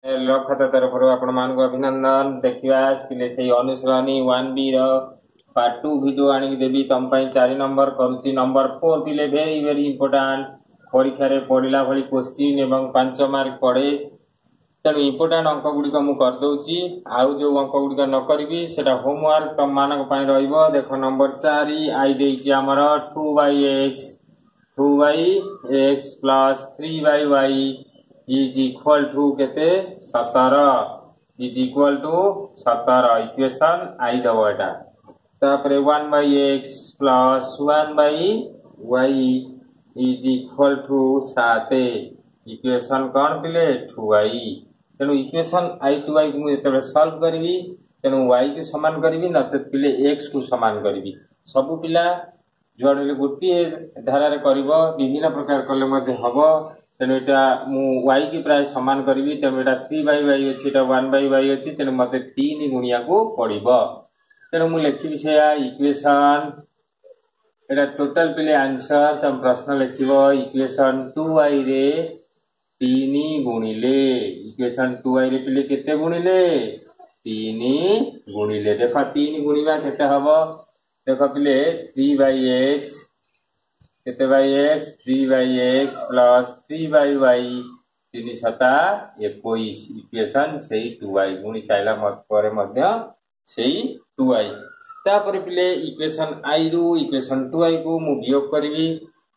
Lock खाता तरफ आपण मान अभिनंदन। देखिए पिले से अनुसरणी 1B पार्ट 2 वीडियो आनी देवी तुम 4 नंबर करुच्ची। नंबर 4 पिले वेरी वेरी इंपोर्टाट परीक्षा रे पढ़ला भली क्वेश्चन एवं 5 मार्क पड़े। तेणु इंपोर्टाट अंक गुड़िक मुदे आउ जो अंक गुड़िक न करी से होमवर्क तुम मानक देख नंबर 4 आई देछि आमर 2/x 2/x plus 3/y is equal to केते 17 इज इक्वल टू 17 इक्वेशन आई दबो एटा। तापरे 1/x plus 1/y is equal to 7 equation कौन पिले 2y। तेणु इक्वेशन आई 2y को मुझे सॉल्व करी तेणु y को समान करी नचेत पिले x को समान करी। सबु पिला जुआड़े गोटे धारा विभिन्न प्रकार कले हम। तेणु यहाँ मुई की प्राय सामान करी तेणु यहाँ 3/y अच्छी 1/y अच्छी तेणु मत 3 गुणिया को पड़ो। तेणु मुझे लिखी से इक्वेशन यहाँ टोटाल पिले आंसर तुम प्रश्न लिख इक्वेशन 2y रे 3 गुणिले इक्वेशन 2y रे पिले केते गुणिले 3 गुणिले। देख 3 गुणिबा केते हबो देख पिले 3/x केते by x 3/x plus 3/y 3 7 21 equation से 2y गुणी चाइला पर से 2y। तापर पिले इक्वेशन आई रु इक्वेशन 2y को मु वियोग करी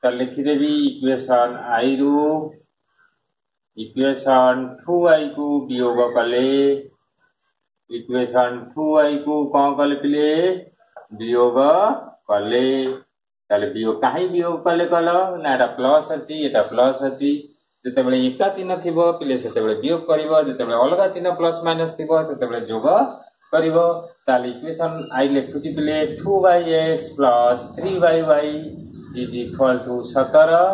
लिखिदेवी इक्वेशन आई रु इक्वेशन 2y को वियोग कले इक्वेशन 2y को कौन कले पिले वियोग कले। ताले वियोग कहीं वियोग कले कल ना एटा प्लस अच्छी एटा प्लस अच्छी जिते बड़े एका चिन्ह थी पिले से वियोग कर जिते अलग चिन्ह प्लस माइनस थी से जोग कर। इक्वेशन आई लिखुची पिले 2/x plus 3/y is equal to 17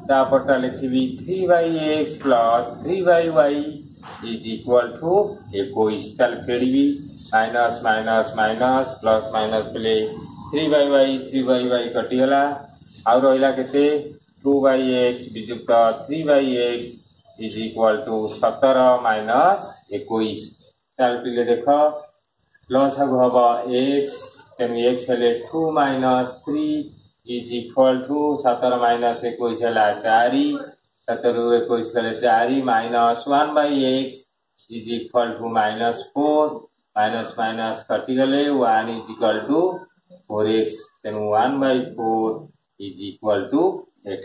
तापरटा लिखी 3/x plus 3/y is equal to 21 ताले फेड़ी minus minus minus plus minus पिले 3/y कटिगला आउ रहा केते 2/x विजुक्त 3/x is equal to 17 minus 21 ताल पिले देख प्लस हम x तेणु x हेले 2 minus 3 is equal to 17 minus 21 है 4 7 रु 21 हेले 4 minus 1/x is equal to minus 4 minus minus कटिगले 1 इज इक्वल टू 4x तेणु 1/4 इज इक्वल टू x।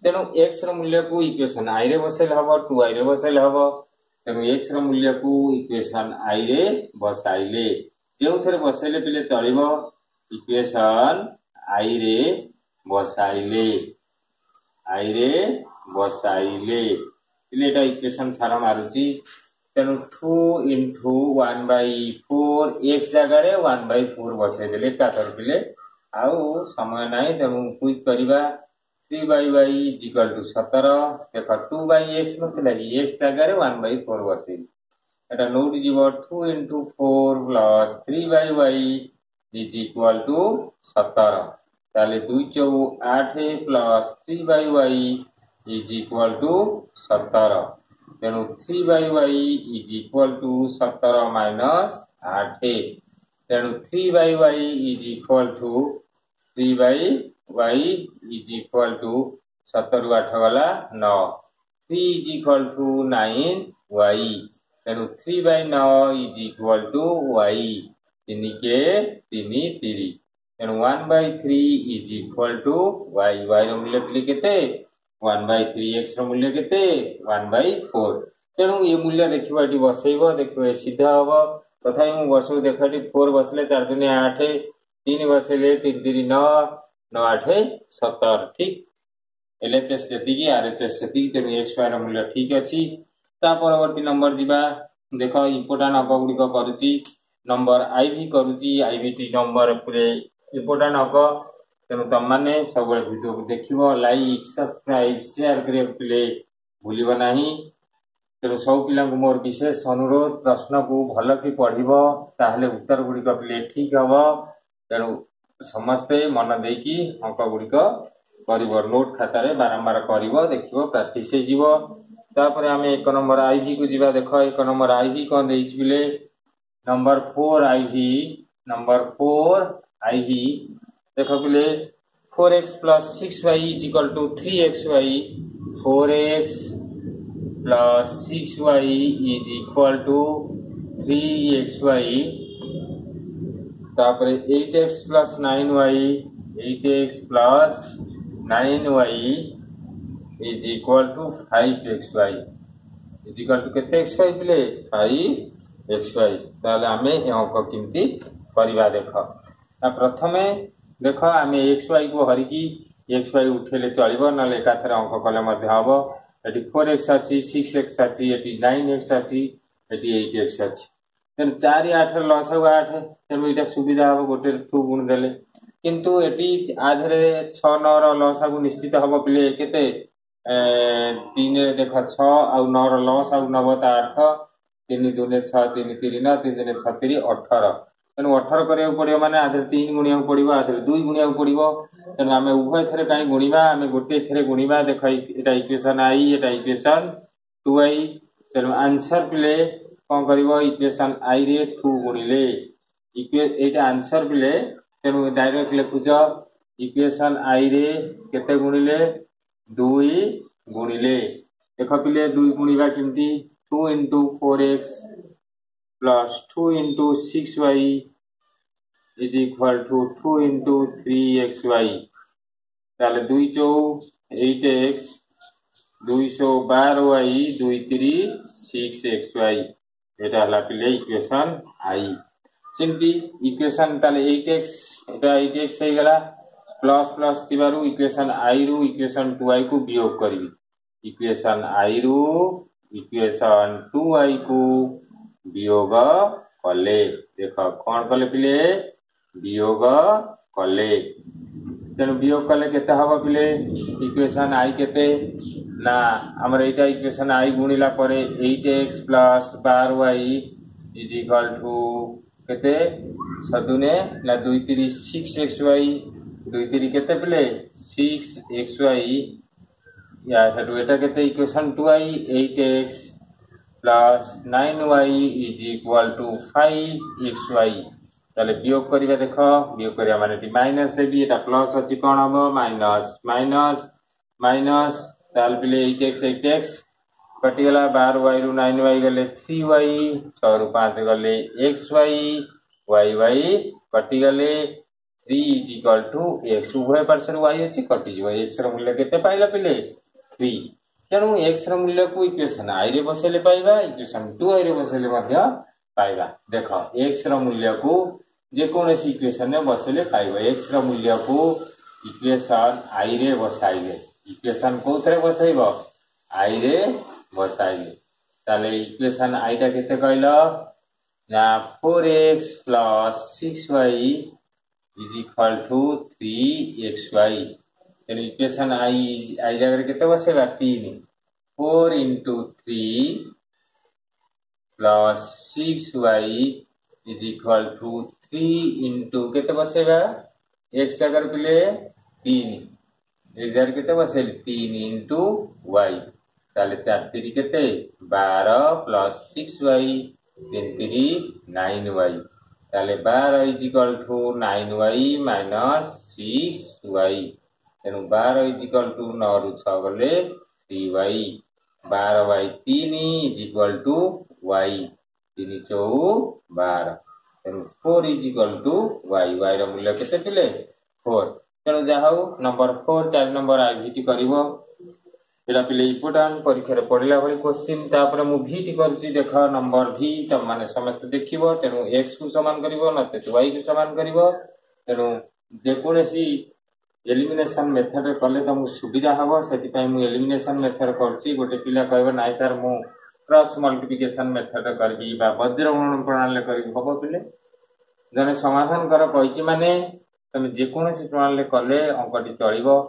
तेणु x रो मूल्य को इक्वेशन आई रे बसेल हम 2y रे बसेल हम। तेणु x रो मूल्य को इक्वेशन आई रे बसाइले जो थे बसाइले पिले चलो इक्वेशन आई रे बसाइले पिले इक्वेशन थारा मारुची। तेणु 2 इंटू 1/4 x जगह 1/4 बसईदे कातर पिले आउ समय ना तेणु क्विक करवा 3/y इज इक्वल टू 17 देख 2/x ना x जगह 1/4 बसई एटा नोट जीव 2 into 4 plus 3/y is equal to 17 ताले 2 4 8 plus 3/y is equal to 17 तेणु 3/y is equal to 17 minus 8 तेणु 3/y is equal to 3/y is equal to 17 रु 8 गला 9 3 is equal to 9y तेणु 3/9 is equal to y 3 के 3 3 तेणु 1/3 is equal to y y रो मूल्य पिले केते 1/3 x रो मूल्य केते 1/4 तेणु ये मूल्य देखिबा एटी बसैबो देखिबो सीधा हबो तथापि मु बसो देख 4 बसले 4 दूनी 8 3 बसले 3 3 9 9 8 17 ठीक LHS जति RHS जति तेणु x y रो मूल्य ठीक अछि। ता परवर्ती नंबर जीवा देख इंपोर्टेंट अंक गुड़िक करुच्ची नंबर आई भी करुच्ची आईबीटी नंबर पूरे इंपोर्टेंट अंक तेणु तुम मैंने सब वीडियो को देख लाइक सब्सक्राइब शेयर कर भूल ना। तेणु सब पिला मोर विशेष अनुरोध प्रश्न को भल कि पढ़ उत्तर गुड़िक पिले ठीक हम तेणु समस्ते मन देकी अंक गुड़िक कर नोट खातार बारंबार कर देख प्राक्टिस हो तापर आम 1 नंबर आईवी को जीवा देख 1 नंबर आईवी कौन देइछ बिले नंबर 4 आईवी देख बिले 4x plus 6y is equal to 3xy 4x plus 6y is equal to 3xy तापर 8x plus 9y is equal to 5xy is equal to केते xy पिले 5xy ताले आमे अंक किमती परिबा देख प्रथमे देख आमे xy को हरिकी xy उठेले चलिबो न एकाथरे अंक कले मध्ये हबो एटी 4x अछि 6x अछि एटी 9x अछि एटी 8x अछि तेन 4 8 लस 8 तेन इटा सुविधा हबो गोटे 2 गुण देले किंतु एटी आधरे 6 9 रो लस को निश्चित हबो पिले केते 3 देख 6 आ 9 रो लस आ 9 ता 8 3 2 6 3 3 9 3 2 6 3 18 तेन 18 करिया पड़ियो माने आधरे 3 गुणिया पड़ियो आधरे 2 गुणिया पड़ियो तेन आमे उभय थरे काई गुणीबा आमे गोटे थरे गुणीबा देख एटा इक्वेशन आई एटा इक्वेशन 2i तेन आंसर पिले कोन करिवो इक्वेशन आई रे 2 गुणिले एटा आंसर पिले तेन डायरेक्ट लिखुजो इक्वेशन आई रे केते गुणिले 2 गुणिले देख पिले 2 गुणीबा किमती 2 into 4x plus 2 into 6y is equal to 2 into 3xy ताले 2 चौ 8x 212y 2 3 6xy एटा हला पिले इक्वेशन आई सिंपली इक्वेशन ताले 8x एटा 8x हे गला प्लस प्लस थिबारु इक्वेशन आई रु इक्वेशन 2i को वियोग करबी इक्वेशन आई रु इक्वेशन 2i को वियोग कले देख कोन कले पिले वियोग कले तेन वियोग कले केते हबो पिले इक्वेशन आई केते ना हमर एटा इक्वेशन आई गुणिला परे 8x plus 12y is equal to केते सदुने ना 2 3 6xy 2 3 केते पिले 6xy या हेतु एटा केते equation 2i 8x plus 9y is equal to 5xy ताले वियोग करिबा देखो वियोग करिया माने टी माइनस देबी एटा प्लस अछि कोन हबो माइनस माइनस माइनस ताल पिले 8x कटि गला 12y रु 9y गले 3y 6 रु 5 गले xy yy कटि गले 3 is equal to x उभय पार्श्व y अछि कटि जिवो x रो मूल्य केते पाइला पिले 3 तेनु x रो मूल्य को इक्वेशन i रे बसेले पाइबा इक्वेशन 2i रे बसेले मध्य पाइबा देखो x रो मूल्य को जे कोनोसी इक्वेशन में बसेले पाइबा x रो मूल्य को इक्वेशन i रे बसाइले इक्वेशन कोथरे बसाइबो i रे बसाइले ताले इक्वेशन i ता केते कहलो ना 4x plus 6y is equal to 3xy तेन इक्वेशन i जगह केते बसेबा 3 4 into 3 plus 6y is equal to 3 into केते बसेबा x जगह पिले 3 x जगह केते बसेल 3 into y ताले 4 3 केते 12 plus 6y 3 3 9y ताले 12 is equal to 9y minus 6y तेनु 12 is equal to 9 रु 6 गले 3y 12 by 3 is equal to y 3 चौ 12 तेनु 4 is equal to y y रो मूल्य केते पिले 4 तेनु जा हो नंबर 4 4 नंबर आईवीटी करिवो एला पिले इंपोर्टेंट परीक्षा रे पढिला भली क्वेश्चन तापर मु भीटी करछि देख नंबर भी त माने समस्त देखिबो तेनु x को समान करिवो नते y को समान करिवो तेनु जे कोनसी एलिमिनेशन मेथड रे कले त मु सुविधा हबो सेति पय मु एलिमिनेशन मेथड करछि गोटे पिला कहबो नाइ सर मु क्रॉस मल्टीप्लिकेशन मेथड करबी बा वज्र गुणन प्रणाली करबी हबो पिले जने समाधान कर कहिछि माने तमे जे कोनसी प्रणाली कले अंकटी चलिबो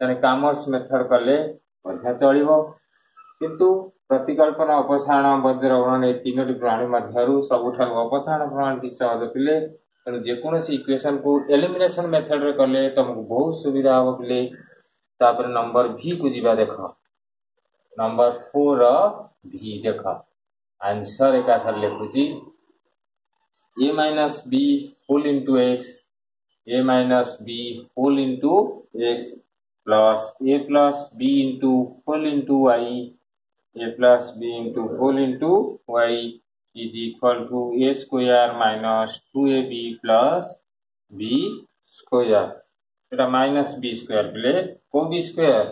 जने कॉमर्स मेथड कले मध्य चलिबो किंतु प्रतिकल्पना अपसारण वज्र गुणन ए तीनोटी प्रणाली मध्यरु सबुठा अपसारण प्रणाली सहज पिले तेणु जेकोसी इक्वेशन को एलिमिनेशन मेथड रे कले तुमको बहुत सुविधा हो पिले तापर नंबर भी को जीवा देख नंबर 4 भी देख आंसर एक लिखुची a minus b whole into x a minus b whole into x plus a plus b into whole into y a plus b into whole into y is equal to a square minus 2ab plus b square এটা minus b square বলে কো b square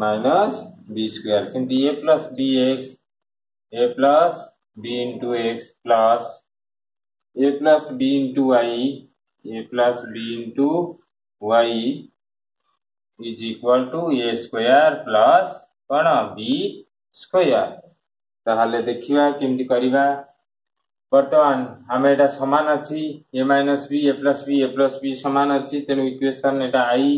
minus b square সেমতি a plus bx a plus b into x plus a plus b into y a plus b into y is equal to a square plus कौन b square ताहले देखिबा केमती करिबा वर्तमान हम एटा समान अछि a minus b a plus b समान अछि तेनु इक्वेशन एटा i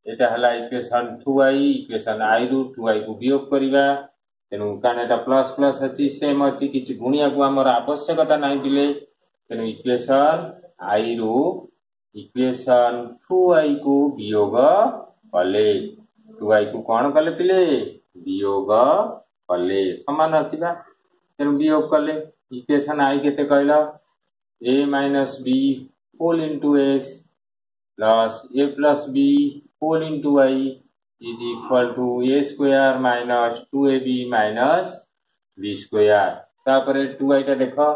एटा हला इक्वेशन 2i इक्वेशन i रू 2i को वियोग करिबा तेनु कान एटा प्लस प्लस अछि सेम अछि किछि गुणिया को हमर आवश्यकता नै दिले तेनु इक्वेशन i रू इक्वेशन 2i को वियोग कले 2i को कोन कले पिले वियोग कले समान अछि बा तेनु वियोग कले इक्वेशन i केते कहला a minus b whole into x plus a plus b whole into y is equal to a square minus 2ab minus b square तापरे 2i टा देखो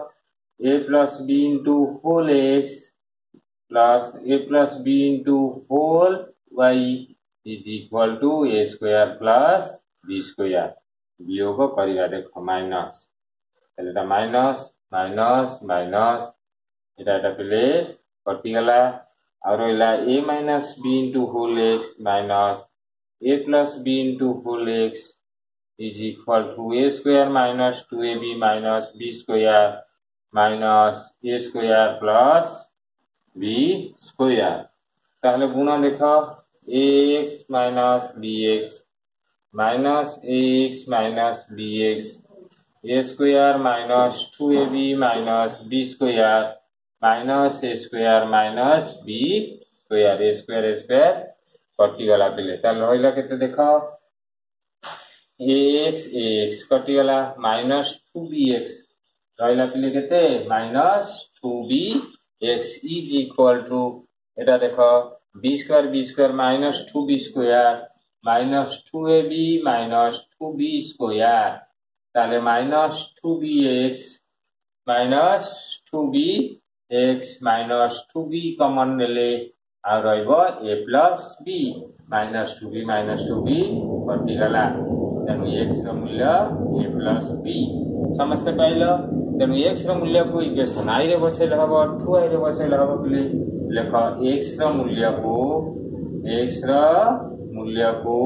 a plus b into whole x plus a plus b into whole y is equal to a square plus b square वियोग करिया देखो minus एटा minus minus minus एटा पिले कटि गला और रहिला a minus b into whole x minus a plus b into whole x is equal to a square minus 2ab minus b square minus a square plus b square ताहले गुणा देखो ax minus bx minus ax minus bx a square minus 2ab minus b square minus a square minus b square a square कटि गला पिले ताल होइला केते देखो ax कटि गला minus 2bx रहइला पिले केते minus 2bx is equal to एटा देखो b square minus 2b square minus 2ab minus 2b square ताले minus 2bx minus 2b x minus 2b common नेले आ रहइबो a plus b minus 2b कटि गला तेनु x रो मूल्य a plus b समस्त pilo तेनु x रो मूल्य को इक्वेशन i रे बसेल हबो 2i रे बसेल हबो प्ले लेखो x रो मूल्य को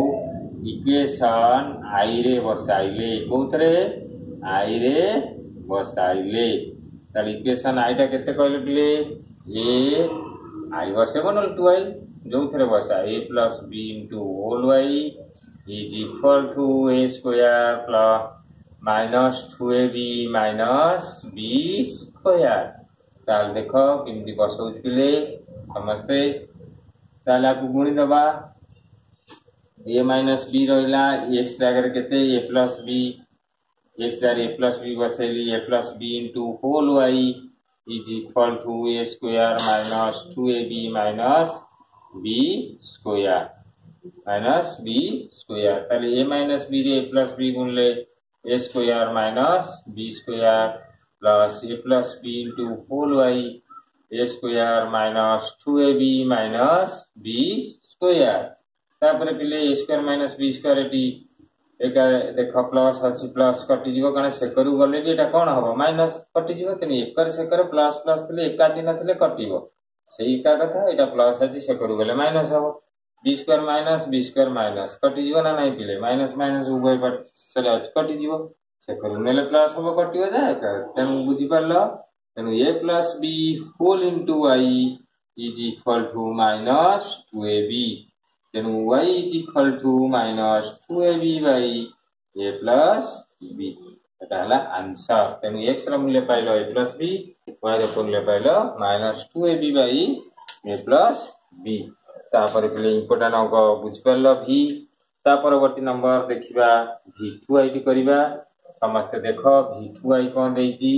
इक्वेशन i रे बसाइले कोथरे i रे बसाइले ताल इक्वेशन i टा केते कहले प्ले a i बसेबो न 2i जो थरे बसा a plus b into whole y is equal to a square plus minus 2ab minus b square ताल देखो किमती बसौ पिले समझते ताल आपको गुणी दबा a minus b रहिला x जागर केते a plus b x jar a plus b Baseli a plus b into whole y is equal to a square minus 2ab minus b square ताले a minus b रे a plus b गुणले a square minus b square plus a plus b into whole y a square minus 2ab minus b square तापर पिले a square minus b square eighty एका देखो plus अछि plus कटि जीवो कने सेकरु गले भी एटा कोन हबो माइनस कटि जीवो तनी एकर सेकर प्लस प्लस तले एका चिन्ह तले कटिबो सेही का कथा एटा प्लस अछि सेकरु गले माइनस हबो b square minus कटि जीवो ना नै पिले माइनस माइनस उभय पर चले अछि कटि जीवो सेकरु नेले प्लस हबो कटियो जाय तेनु बुझि परलो तेनु a plus b whole into y is equal to minus 2ab then y is equal to minus 2ab by a plus b एटा हला आंसर तेनु x रा मूल्य pilo a plus b y रा मूल्य pilo minus 2ab by a plus b तापर पिले important अंक बुझ परलो v ता परवर्ती नंबर देखिबा v2i टी करिबा समस्त देख v2i कोन देइची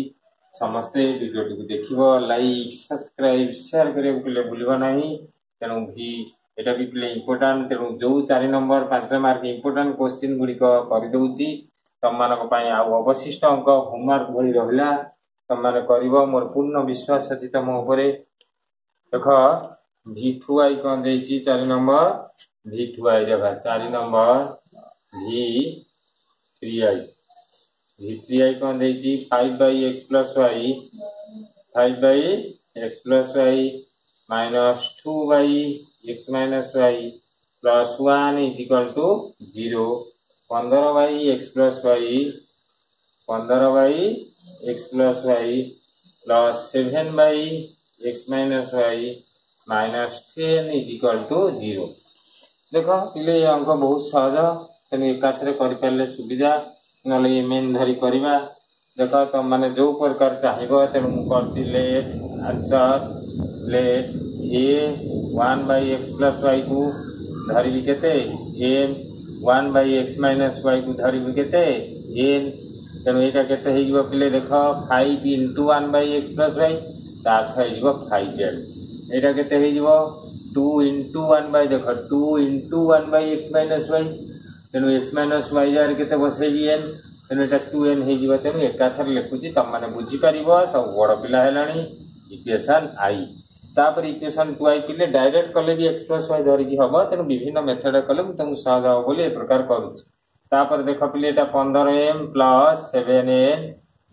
समस्ते वीडियो टी देखिबो लाइक सब्सक्राइब शेयर करे बुले भूलबा नहीं तेनु भी एटा भी प्ले इंपोर्टेंट तेनु जो 4 नंबर 5 मार्क इंपोर्टेंट क्वेश्चन गुडी को करि दउची तममानक पई आ अवशिष्ट अंक होमवर्क भली रहला तममाने करिवो मोर पूर्ण विश्वास अछि तम ऊपरे देखो v2i कोन देइची 4 नंबर v2i देखा 4 number v3i v3i cone देइची 5/x + y 5/x + y minus 2/x minus y plus 1 is equal to 0 15/x plus y 15/x plus y plus 7/x minus y minus 10 is equal to 0 देखो पिले अंक बहुत सहज तेन एकाथरे करि पाले सुविधा नले मेन धरी करबा देखो तुम माने जो प्रकार चाहिबो तेनु मु करती let answer let a 1/x plus y को धरिबी केते n 1/x minus y को धरिबी केते n तेनु एटा केते हे जिवो पिले देखो 5 * 1/x plus y ता हे जिवो 5n एटा केते हे जिवो 2 * 1 देखो 2 * 1/x minus y तेनु x minus y जार केते बसेबी n तेनु एटा 2n हे जिवो तेनु एकाथर लेखुची तम माने बुझी परिबो सब बड़ पिला हेलानी इक्वेशन i तापर इक्वेशन 2i पिले डायरेक्ट कले भी x plus y धरि की हबो तेनु विभिन्न मेथड कले मु तंग सहज हो बोली ए प्रकार करूची तापर देखो पिले एटा 15m + 7n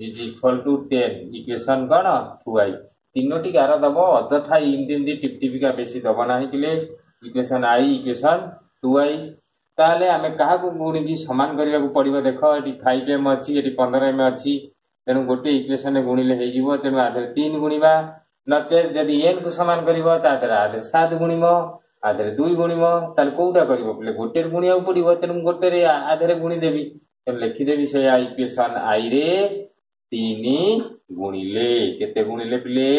is equal to 10 equation cone 2i तीनोटी गार दबो अजथा इंदी टिपटिपिका बेसी दबो नाही पिले इक्वेशन i इक्वेशन 2i ताले हमें कहा को गुणी भी समान करिया को पड़िबो देखो एटी 5m अछि एटी 15m अछि तेनु गोटे इक्वेशन गुणिले हे जिवो तेनु आधे 3 गुणिबा नचे जदि n को समान करिवो तादर आधे 7 गुणिमो आधे 2 गुणिमो ताले कोउटा करिवो पिले गोटे गुणिया पड़िवो तेनु गोटे रे आधे गुणी देबी तेनु लिखि देबी से इक्वेशन i रे 3 गुणिले केते गुणिले पिले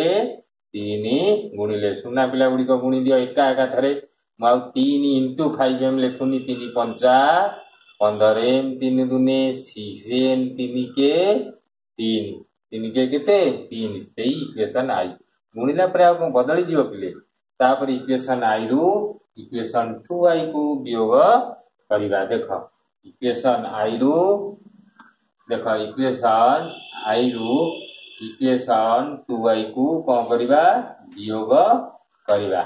3 गुणिले सुना पिला गुडी को गुणी दियो एका एका थरे माउ 3 * 5m लेखुनी 3 * 5 15m 3 दुने 6n 3 के 3 के केते 3 सेही इक्वेशन i गुणिला पर आ बदली जिवो पिले तापर इक्वेशन i रु इक्वेशन 2i को वियोग करिबा देखो इक्वेशन i रु देखो इक्वेशन i रु इक्वेशन 2i को कोन करिबा वियोग करिबा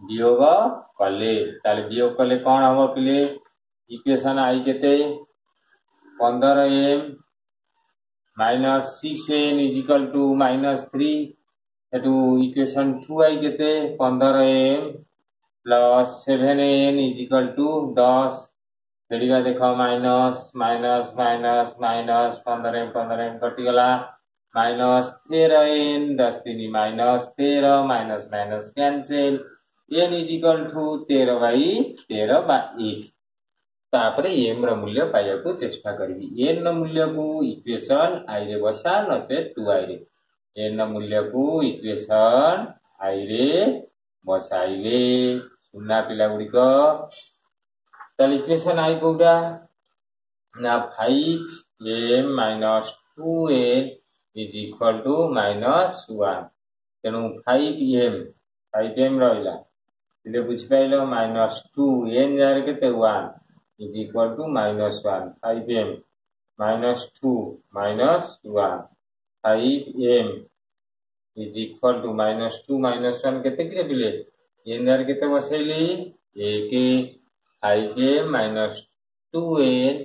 वियोग कले ताले वियोग कले कोन हबो पिले इक्वेशन i केते 15m minus 6n is equal to -3 एटू इक्वेशन 2i केते 15m plus 7n is equal to 10 फेरिगा देखो minus minus minus minus 15m कटि गला minus 13n 10 3 minus 13 minus minus cancel n is equal to 13/1 तापरे m रो मूल्य पाया को चेष्टा करबी n रो मूल्य को इक्वेशन i रे बसा नचे 2i रे n रो मूल्य को इक्वेशन i रे बसाइले सुना पिला गुडी को ताले इक्वेशन i कोडा ना 5m - 2n is equal to -1 तेनु 5m रहला इले बुझ पाइलो -2n जार केते 1 is equal to -1 5m -2 -1 5m is equal to -2 -1 केते किरे पिले n जार केते बसैली 1 5m - 2n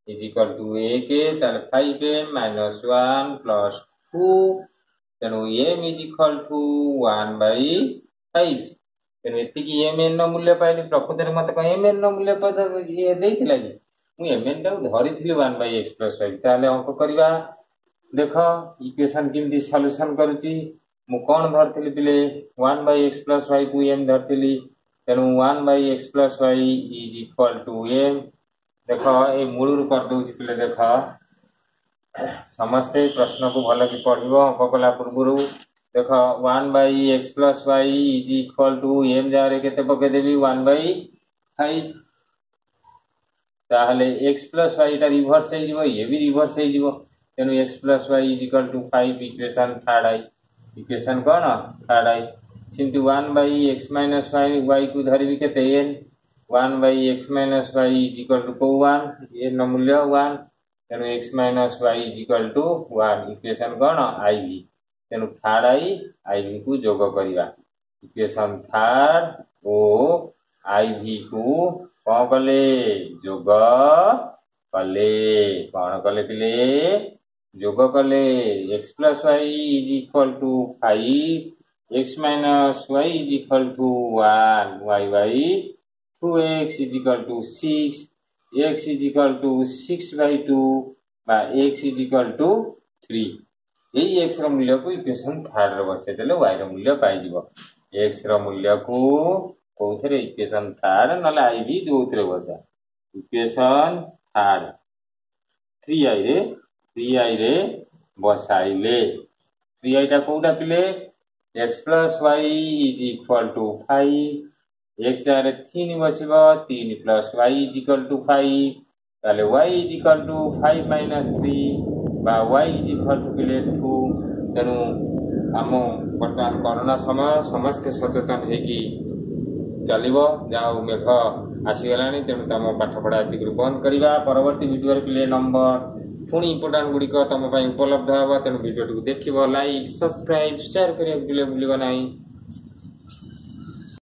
is equal to 1 ताले 5m - 1 plus 2 तेनु m is equal to 1/5 तेनु एतिकी mn नो मूल्य पाइली प्रकृତରେ मते क mn नो मूल्य पद ये देइथिला कि मु mn टा धरिथिली 1/x + y ताले अंक करबा देखो इक्वेशन किमती सॉल्यूशन करूची मु कोन धरथिली पिले 1/x + y को m धरथिली तेनु 1/x + y is equal to m देखो ए मूलरु कर दउची पिले देखो समस्ते प्रश्न को भल कि पढ़िबो अंक कला पूर्वरु देखो 1/x + y is equal to m जारे केते पके देबी 1/5 ताहले x प्लस वाई टा रिवर्स हो जिवो ये भी रिवर्स हो जिवो तेनु x plus y is equal to 5 equation third आई इक्वेशन कोन थर्ड आई सिंटू 1 बाई x माइनस y को धरबी केते n 1 by x minus y is equal to को 1 ये न मूल्य 1 तेनु x minus y is equal to 1 equation कोन iv तेनु थर्ड आई iv को जोग करिवा इक्वेशन थर्ड ओ iv को कौन कले जोग कले कौन कले पिले जोग कले x plus y is equal to 5 x minus y is equal to 1 y by 2x is equal to 6 x is equal to 6 by 2 बा x इज इक्वल टू 3 यही x रो मूल्य को इक्वेशन थर्ड रो बसे देले y रो मूल्य पाई जिवो x रो मूल्य को कोथरे इक्वेशन थर्ड नले आई भी दोथरे बसा इक्वेशन थर्ड 3i रे बसाइले 3i टा कोडा पिले x plus y is equal to 5 x रे 3 बसिबो 3 plus y is equal to 5 ताले y is equal to 5 minus 3 बा y इज इक्वल टू पिले 2 तेनु हम वर्तमान कोरोना समय समस्त सचेतन है कि चलिबो जाओ मेघ आसीगलानी तेणु तुम पाठपढ़ा एति बंद करवा परवर्ती वीडियो पिले नंबर पुणी इंपोर्टाट गुड़िक तुम उपलब्ध हे तेणु वीडियो देखिए लाइक सब्सक्राइब शेयर करिया पिले भूलिबो नहीं।